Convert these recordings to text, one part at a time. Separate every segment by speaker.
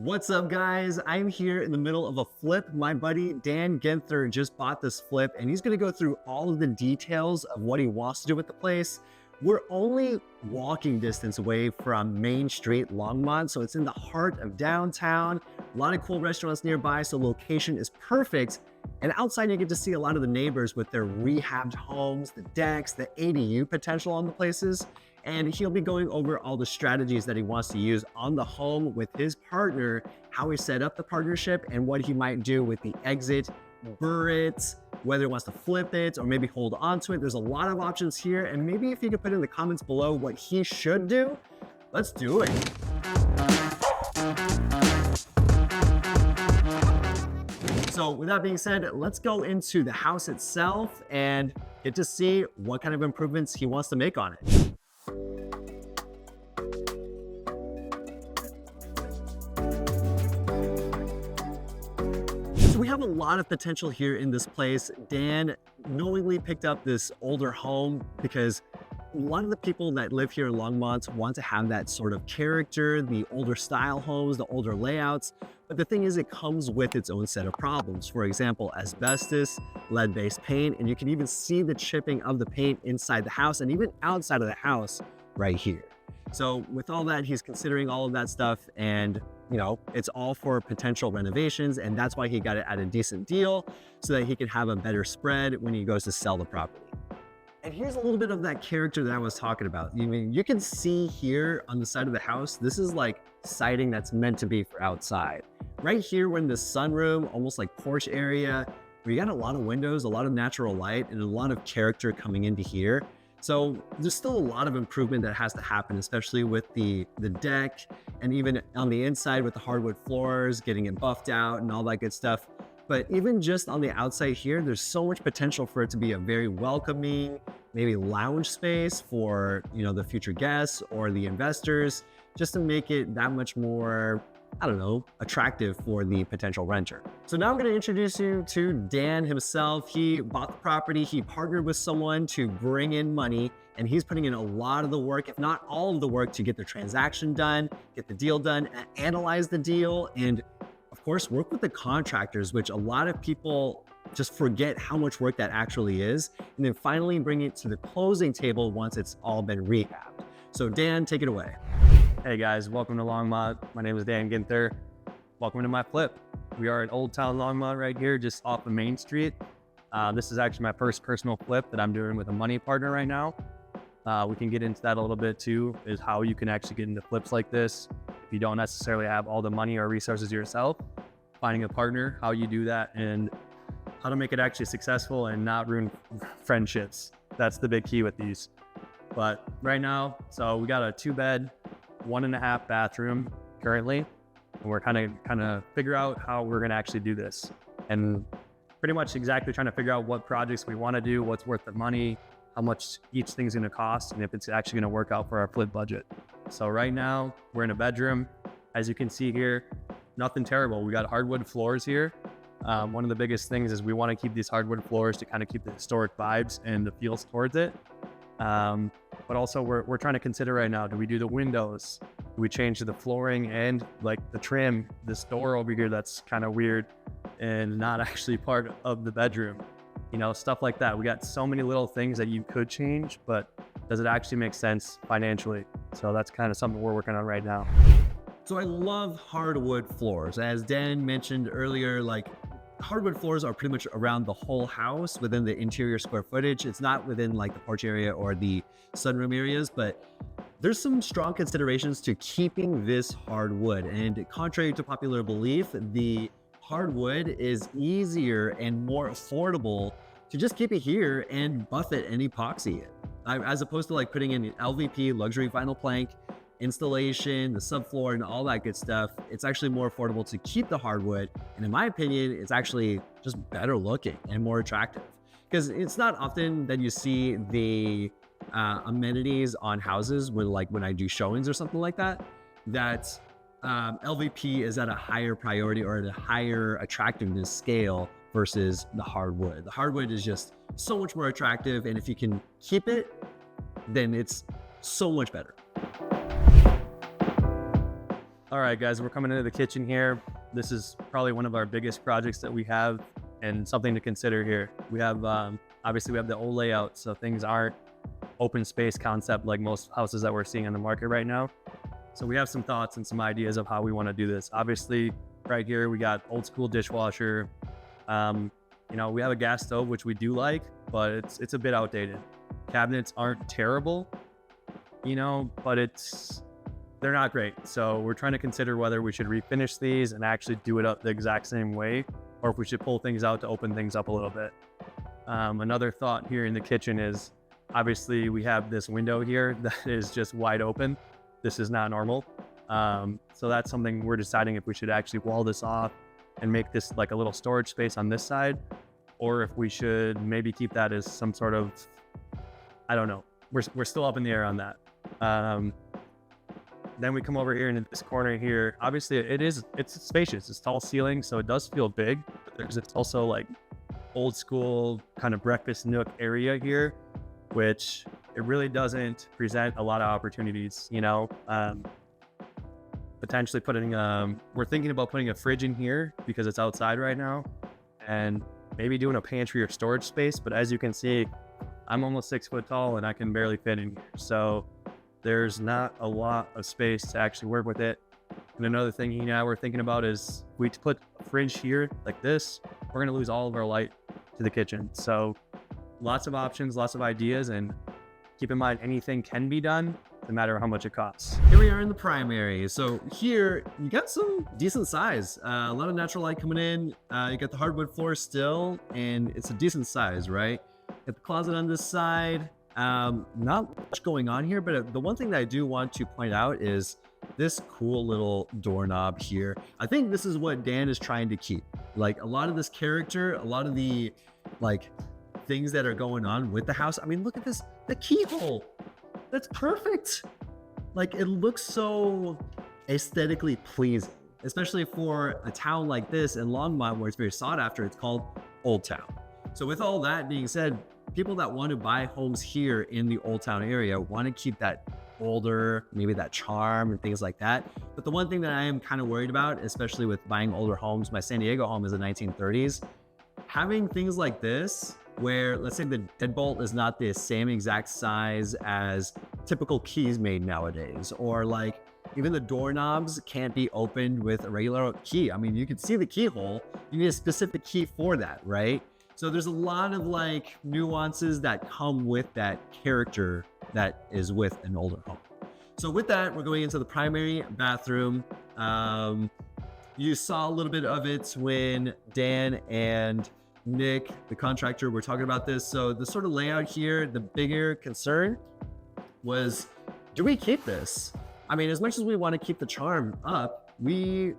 Speaker 1: What's up, guys? I'm here in the middle of a flip. My buddy Dan Guenther just bought this flip and he's going to go through all of the details of what he wants to do with the place. We're only walking distance away from Main Street, Longmont, so it's in the heart of downtown. A lot of cool restaurants nearby, so location is perfect. And outside you get to see a lot of the neighbors with their rehabbed homes, the decks, the ADU potential on the places. And he'll be going over all the strategies that he wants to use on the home with his partner, how he set up the partnership, and what he might do with the exit, burr it, whether he wants to flip it or maybe hold on to it. There's a lot of options here, and maybe if you could put in the comments below what he should do, let's do it. So with that being said, let's go into the house itself and get to see what kind of improvements he wants to make on it. We have a lot of potential here in this place. Dan knowingly picked up this older home because a lot of the people that live here in Longmont want to have that sort of character, the older style homes, the older layouts. But the thing is, it comes with its own set of problems. For example, asbestos, lead-based paint, and you can even see the chipping of the paint inside the house and even outside of the house right here. So with all that, he's considering all of that stuff, and it's all for potential renovations, and that's why he got it at a decent deal so that he can have a better spread when he goes to sell the property. And here's a little bit of that character that I was talking about. You can see here on the side of the house, this is like siding that's meant to be for outside. Right here, we're in the sunroom, almost like porch area, where you got a lot of windows, a lot of natural light, and a lot of character coming into here. So there's still a lot of improvement that has to happen, especially with the deck, and even on the inside with the hardwood floors, getting it buffed out and all that good stuff. But even just on the outside here, there's so much potential for it to be a very welcoming, maybe lounge space for, the future guests or the investors, just to make it that much more, attractive for the potential renter. So now I'm going to introduce you to Dan himself. He bought the property, he partnered with someone to bring in money, and he's putting in a lot of the work, if not all of the work, to get the transaction done, get the deal done, analyze the deal, and of course, work with the contractors, which a lot of people just forget how much work that actually is, and then finally bring it to the closing table once it's all been rehabbed. So Dan, take it away.
Speaker 2: Hey guys, welcome to Longmont. My name is Dan Guenther. Welcome to my flip. We are in Old Town Longmont right here, just off of Main Street. This is actually my first personal flip that I'm doing with a money partner right now. We can get into that a little bit too, is how you can actually get into flips like this. If you don't necessarily have all the money or resources yourself, finding a partner, how you do that, and how to make it actually successful and not ruin friendships. That's the big key with these. But right now, so we got a 2-bed, 1.5 bathroom currently, and we're kind of figure out how we're going to actually do this, and pretty much exactly trying to figure out what projects we want to do, what's worth the money, how much each thing's going to cost, and if it's actually going to work out for our flip budget. So right now we're in a bedroom. As you can see here, nothing terrible. We got hardwood floors here. One of the biggest things is we want to keep these hardwood floors to kind of keep the historic vibes and the feels towards it. But also we're trying to consider right now, do we do the windows? Do we change the flooring and like the trim, this door over here that's kind of weird and not actually part of the bedroom? Stuff like that. We got so many little things that you could change, but does it actually make sense financially? So that's kind of something we're working on right now.
Speaker 1: So I love hardwood floors. As Dan mentioned earlier, hardwood floors are pretty much around the whole house within the interior square footage. It's not within the porch area or the sunroom areas, but there's some strong considerations to keeping this hardwood. And contrary to popular belief, the hardwood is easier and more affordable to just keep it here and buff it and epoxy it. As opposed to putting in an LVP luxury vinyl plank installation, the subfloor, and all that good stuff. It's actually more affordable to keep the hardwood, and in my opinion, it's actually just better looking and more attractive, because it's not often that you see the amenities on houses when I do showings or something like that, LVP is at a higher priority or at a higher attractiveness scale versus the hardwood. The hardwood is just so much more attractive, and if you can keep it, then it's so much better.
Speaker 2: All right, guys, we're coming into the kitchen here. This is probably one of our biggest projects that we have, and something to consider here. We have, obviously we have the old layout, so things aren't open space concept like most houses that we're seeing on the market right now. So we have some thoughts and some ideas of how we want to do this. Obviously, right here, we got old school dishwasher. We have a gas stove, which we do like, but it's a bit outdated. Cabinets aren't terrible, but they're not great. So we're trying to consider whether we should refinish these and actually do it up the exact same way, or if we should pull things out to open things up a little bit. Another thought here in the kitchen is, obviously we have this window here that is just wide open. This is not normal. So that's something we're deciding if we should actually wall this off and make this like a little storage space on this side, or if we should maybe keep that as some sort of, I don't know. We're still up in the air on that. Then we come over here into this corner here. Obviously it's spacious, it's tall ceiling, so it does feel big, but it's also like old school kind of breakfast nook area here, which it really doesn't present a lot of opportunities, potentially we're thinking about putting a fridge in here because it's outside right now, and maybe doing a pantry or storage space. But as you can see, I'm almost 6 foot tall and I can barely fit in here. So there's not a lot of space to actually work with it. And another thing we're thinking about is if we put a fridge here like this, we're gonna lose all of our light to the kitchen. So lots of options, lots of ideas, and keep in mind anything can be done, no matter how much it costs.
Speaker 1: Here we are in the primary. So here you got some decent size, a lot of natural light coming in. You got the hardwood floor still, and it's a decent size, right? Got the closet on this side. Not much going on here, but the one thing that I do want to point out is this cool little doorknob here. I think this is what Dan is trying to keep. Like a lot of this character, a lot of the like things that are going on with the house. I mean, look at this, the keyhole. That's perfect. Like it looks so aesthetically pleasing, especially for a town like this in Longmont where it's very sought after. It's called Old Town. So with all that being said, people that want to buy homes here in the Old Town area want to keep that older, maybe that charm and things like that. But the one thing that I am kind of worried about, especially with buying older homes, my San Diego home is the 1930s, having things like this, where let's say the deadbolt is not the same exact size as typical keys made nowadays, or like even the doorknobs can't be opened with a regular key. I mean, you can see the keyhole, you need a specific key for that, right? So there's a lot of like nuances that come with that character that is with an older home. So with that, we're going into the primary bathroom. You saw a little bit of it when Dan and Nick, the contractor, were talking about this. So the sort of layout here, the bigger concern was, do we keep this? I mean, as much as we want to keep the charm up, we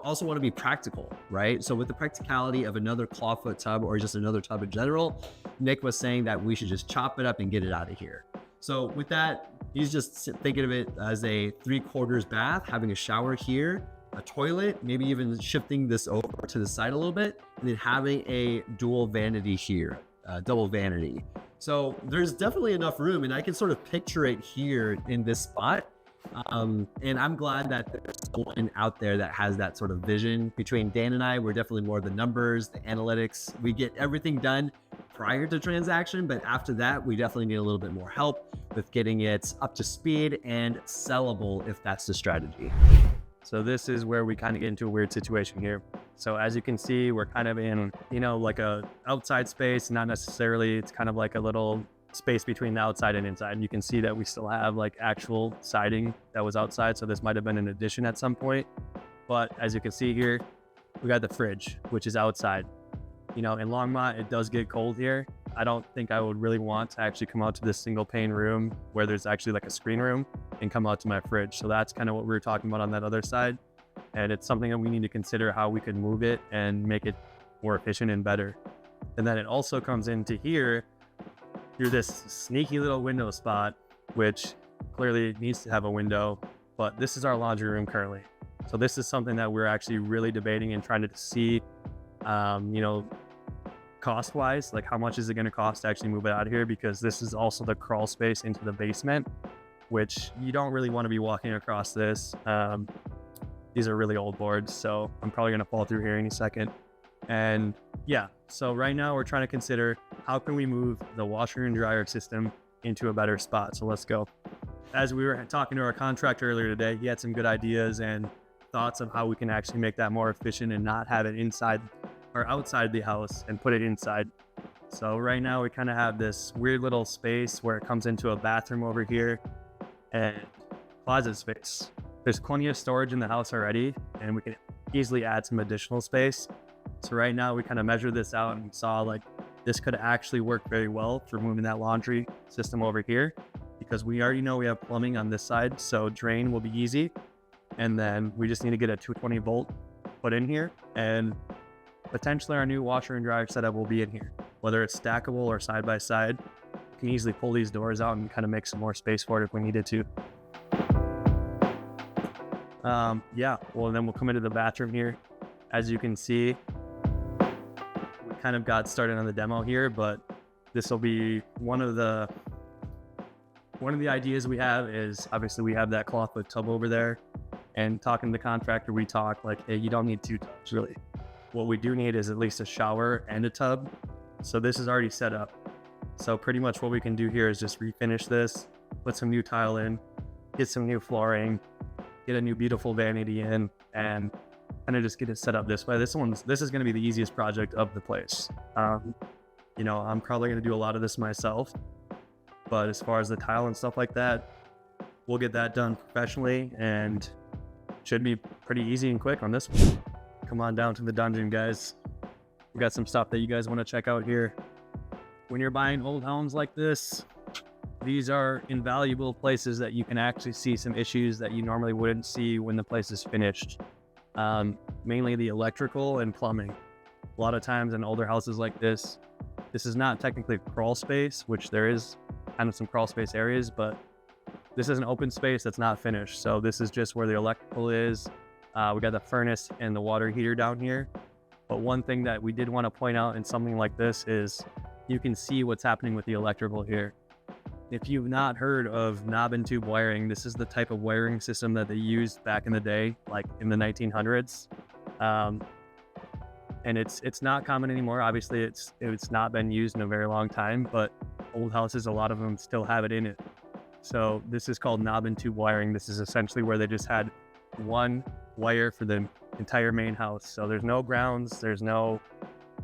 Speaker 1: also want to be practical, right? So with the practicality of another clawfoot tub or just another tub in general, Nick was saying that we should just chop it up and get it out of here. So with that, he's just thinking of it as a 3/4 bath, having a shower here, a toilet, maybe even shifting this over to the side a little bit, and then having a dual vanity here, double vanity. So there's definitely enough room, and I can sort of picture it here in this spot. And I'm glad that there's someone out there that has that sort of vision. Between Dan and I, we're definitely more the numbers, the analytics. We get everything done prior to transaction, but after that, we definitely need a little bit more help with getting it up to speed and sellable if that's the strategy.
Speaker 2: So this is where we kind of get into a weird situation here. So as you can see, we're kind of in, like a outside space, not necessarily, it's kind of like a little space between the outside and inside. And you can see that we still have like actual siding that was outside. So this might've been an addition at some point. But as you can see here, we got the fridge, which is outside. In Longmont, it does get cold here. I don't think I would really want to actually come out to this single pane room where there's actually like a screen room and come out to my fridge. So that's kind of what we were talking about on that other side. And it's something that we need to consider how we could move it and make it more efficient and better. And then it also comes into here, through this sneaky little window spot, which clearly needs to have a window, but this is our laundry room currently. So this is something that we're actually really debating and trying to see, cost wise, like how much is it going to cost to actually move it out of here? Because this is also the crawl space into the basement, which you don't really want to be walking across this. These are really old boards, so I'm probably gonna fall through here any second. And yeah, so right now we're trying to consider how can we move the washer and dryer system into a better spot. So let's go. As we were talking to our contractor earlier today, he had some good ideas and thoughts of how we can actually make that more efficient and not have it inside or outside the house and put it inside. So right now we kind of have this weird little space where it comes into a bathroom over here and closet space. There's plenty of storage in the house already, and we can easily add some additional space. So right now we kind of measured this out and saw like this could actually work very well for moving that laundry system over here, because we already know we have plumbing on this side, so drain will be easy. And then we just need to get a 220 volt put in here, and potentially our new washer and dryer setup will be in here. Whether it's stackable or side by side, we can easily pull these doors out and kind of make some more space for it if we needed to. Yeah, well, then we'll come into the bathroom here. As you can see, we kind of got started on the demo here, but this will be one of the ideas we have is obviously we have that clawfoot tub over there, and talking to the contractor, we talked like, hey, you don't need 2 tubs really. What we do need is at least a shower and a tub. So this is already set up. So pretty much what we can do here is just refinish this, put some new tile in, get some new flooring, get a new beautiful vanity in, and kind of just get it set up this way. This is going to be the easiest project of the place. You know, I'm probably going to do a lot of this myself, but as far as the tile and stuff like that, we'll get that done professionally and should be pretty easy and quick on this one. Come on down to the dungeon, guys. We got some stuff that you guys want to check out here. When you're buying old homes like this, these are invaluable places that you can actually see some issues that you normally wouldn't see when the place is finished. Mainly the electrical and plumbing. A lot of times in older houses like this is not technically crawl space, which there is kind of some crawl space areas, but this is an open space that's not finished. So this is just where the electrical is. We got the furnace and the water heater down here. But one thing that we did want to point out in something like this is you can see what's happening with the electrical here. If you've not heard of knob and tube wiring, this is the type of wiring system that they used back in the day, like in the 1900s. And it's not common anymore. Obviously, it's not been used in a very long time, but old houses, a lot of them still have it in it. So this is called knob and tube wiring. This is essentially where they just had one wire for the entire main house. So there's no grounds, there's no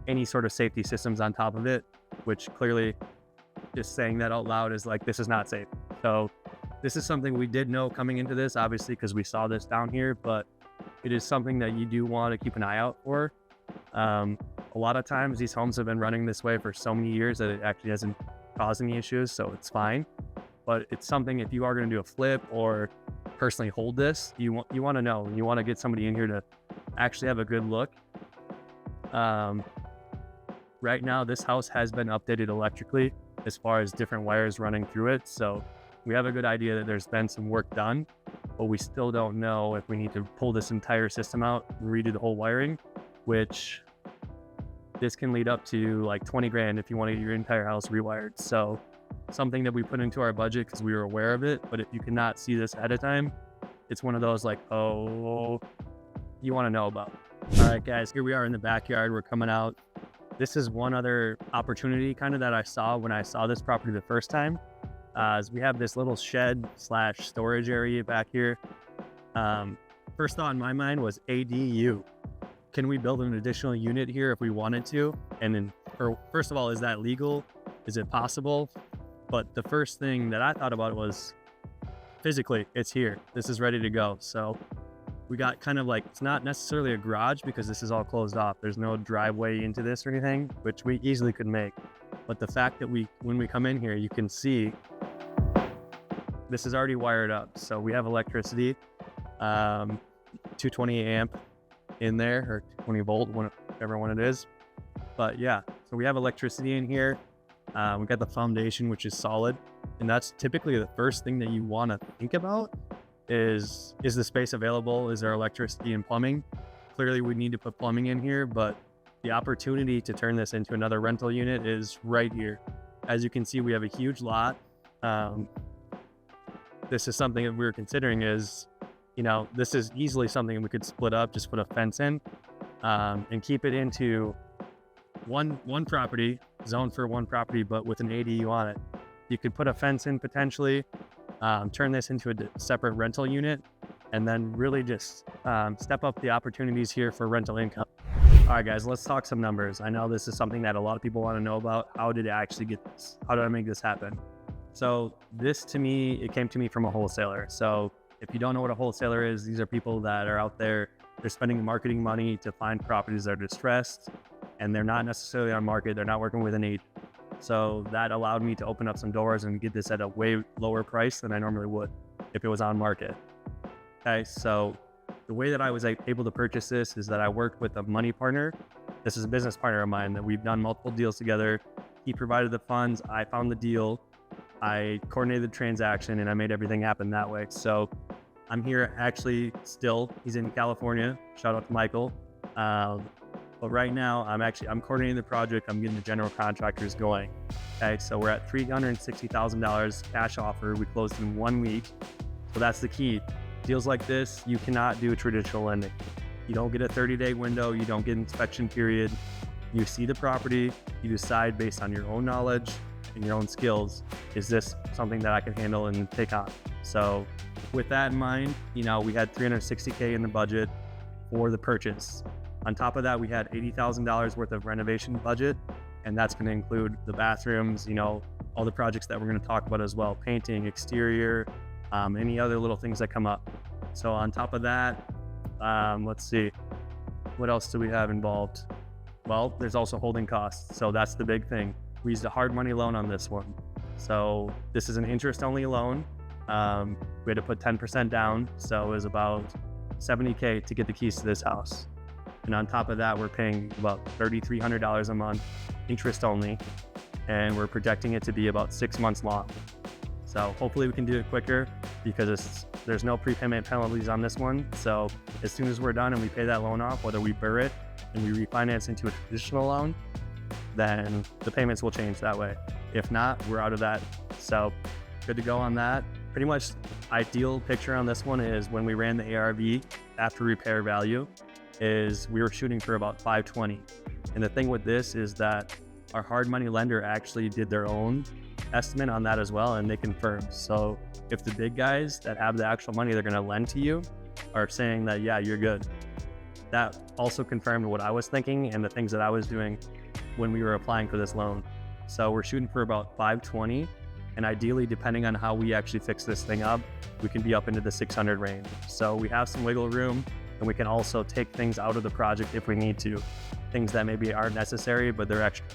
Speaker 2: any sort of safety systems on top of it, which clearly just saying that out loud is like, this is not safe. So this is something we did know coming into this, obviously, because we saw this down here, but it is something that you do want to keep an eye out for. A lot of times these homes have been running this way for so many years that it actually hasn't caused any issues, so it's fine. But it's something, if you are going to do a flip or personally hold this, you want to know, you want to get somebody in here to actually have a good look. Right now this house has been updated electrically as far as different wires running through it, so we have a good idea that there's been some work done, but we still don't know if we need to pull this entire system out and redo the whole wiring, which this can lead up to like 20 grand if you want to get your entire house rewired. So something that we put into our budget because we were aware of it, but if you cannot see this ahead of time, it's one of those like, oh, you want to know about. All right, guys, here we are in the backyard. We're coming out. This is one other opportunity kind of that I saw when I saw this property the first time. Is we have this little shed / storage area back here. First thought in my mind was ADU. Can we build an additional unit here if we wanted to? And then, or first of all, is that legal? Is it possible? But the first thing that I thought about was physically, it's here. This is ready to go. So we got kind of like, it's not necessarily a garage because this is all closed off. There's no driveway into this or anything, which we easily could make. But the fact that when we come in here, you can see this is already wired up. So we have electricity, 220 amp in there, or 20 volt, whatever one it is. But yeah, so we have electricity in here. We got the foundation, which is solid. And that's typically the first thing that you want to think about is the space available? Is there electricity and plumbing? Clearly we need to put plumbing in here, but the opportunity to turn this into another rental unit is right here. As you can see, we have a huge lot. This is something that we're considering is this is easily something we could split up, just put a fence in, and keep it into one property, zone for one property, but with an ADU on it. You could put a fence in potentially, turn this into a separate rental unit, and then really just step up the opportunities here for rental income. All right, guys, let's talk some numbers. I know this is something that a lot of people want to know about. How did I actually get this? How did I make this happen? So this, to me, it came to me from a wholesaler. So if you don't know what a wholesaler is, these are people that are out there, they're spending marketing money to find properties that are distressed, and they're not necessarily on market. They're not working with an agent. So that allowed me to open up some doors and get this at a way lower price than I normally would if it was on market. Okay, so the way that I was able to purchase this is that I worked with a money partner. This is a business partner of mine that we've done multiple deals together. He provided the funds, I found the deal, I coordinated the transaction, and I made everything happen that way. So I'm here actually still, he's in California, shout out to Michael. But right now I'm coordinating the project, I'm getting the general contractors going. Okay, so we're at $360,000 cash offer. We closed in 1 week. So that's the key. Deals like this, you cannot do a traditional lending. You don't get a 30-day window, you don't get an inspection period. You see the property, you decide based on your own knowledge and your own skills, is this something that I can handle and take on? So with that in mind, we had $360K in the budget for the purchase. On top of that, we had $80,000 worth of renovation budget, and that's going to include the bathrooms, all the projects that we're going to talk about as well, painting, exterior, any other little things that come up. So on top of that, let's see, what else do we have involved? Well, there's also holding costs. So that's the big thing. We used a hard money loan on this one. So this is an interest-only loan. We had to put 10% down. So it was about $70K to get the keys to this house. And on top of that, we're paying about $3,300 a month, interest only. And we're projecting it to be about 6 months long. So hopefully we can do it quicker because there's no prepayment penalties on this one. So as soon as we're done and we pay that loan off, whether we burr it and we refinance into a traditional loan, then the payments will change that way. If not, we're out of that. So good to go on that. Pretty much ideal picture on this one is when we ran the ARV after repair value is we were shooting for about 520. And the thing with this is that our hard money lender actually did their own estimate on that as well, and they confirmed. So if the big guys that have the actual money they're going to lend to you are saying that, yeah, you're good, that also confirmed what I was thinking and the things that I was doing when we were applying for this loan. So we're shooting for about 520, and ideally, depending on how we actually fix this thing up, we can be up into the 600 range. So we have some wiggle room, and we can also take things out of the project if we need to, things that maybe aren't necessary, but they're extra.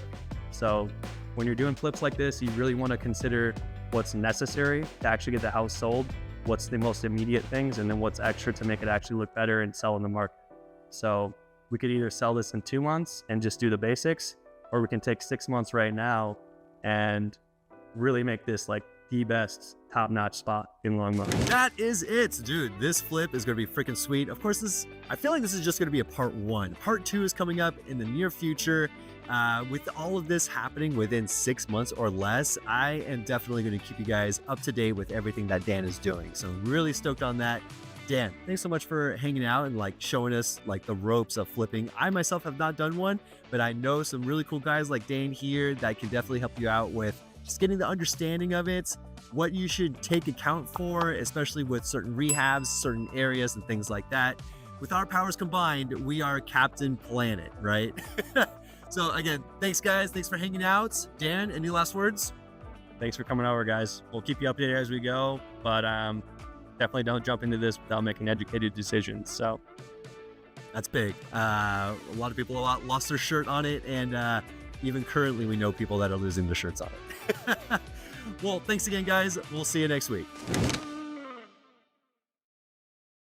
Speaker 2: So when you're doing flips like this, you really want to consider what's necessary to actually get the house sold, what's the most immediate things, and then what's extra to make it actually look better and sell in the market. So we could either sell this in 2 months and just do the basics, or we can take 6 months right now and really make this like the best top-notch spot in Longmont.
Speaker 1: That is it, dude. This flip is going to be freaking sweet. Of course, I feel like this is just going to be a part 1. Part 2 is coming up in the near future. With all of this happening within 6 months or less, I am definitely going to keep you guys up to date with everything that Dan is doing. So really stoked on that. Dan, thanks so much for hanging out and like showing us like the ropes of flipping. I myself have not done one, but I know some really cool guys like Dan here that can definitely help you out with just getting the understanding of it, what you should take account for, especially with certain rehabs, certain areas and things like that. With our powers combined, we are Captain Planet, right? So again, thanks guys. Thanks for hanging out. Dan, any last words?
Speaker 2: Thanks for coming over, guys. We'll keep you updated as we go, but definitely don't jump into this without making educated decisions. So
Speaker 1: that's big. A lot of people lost their shirt on it, and even currently we know people that are losing their shirts on it. Well, thanks again, guys. We'll see you next week.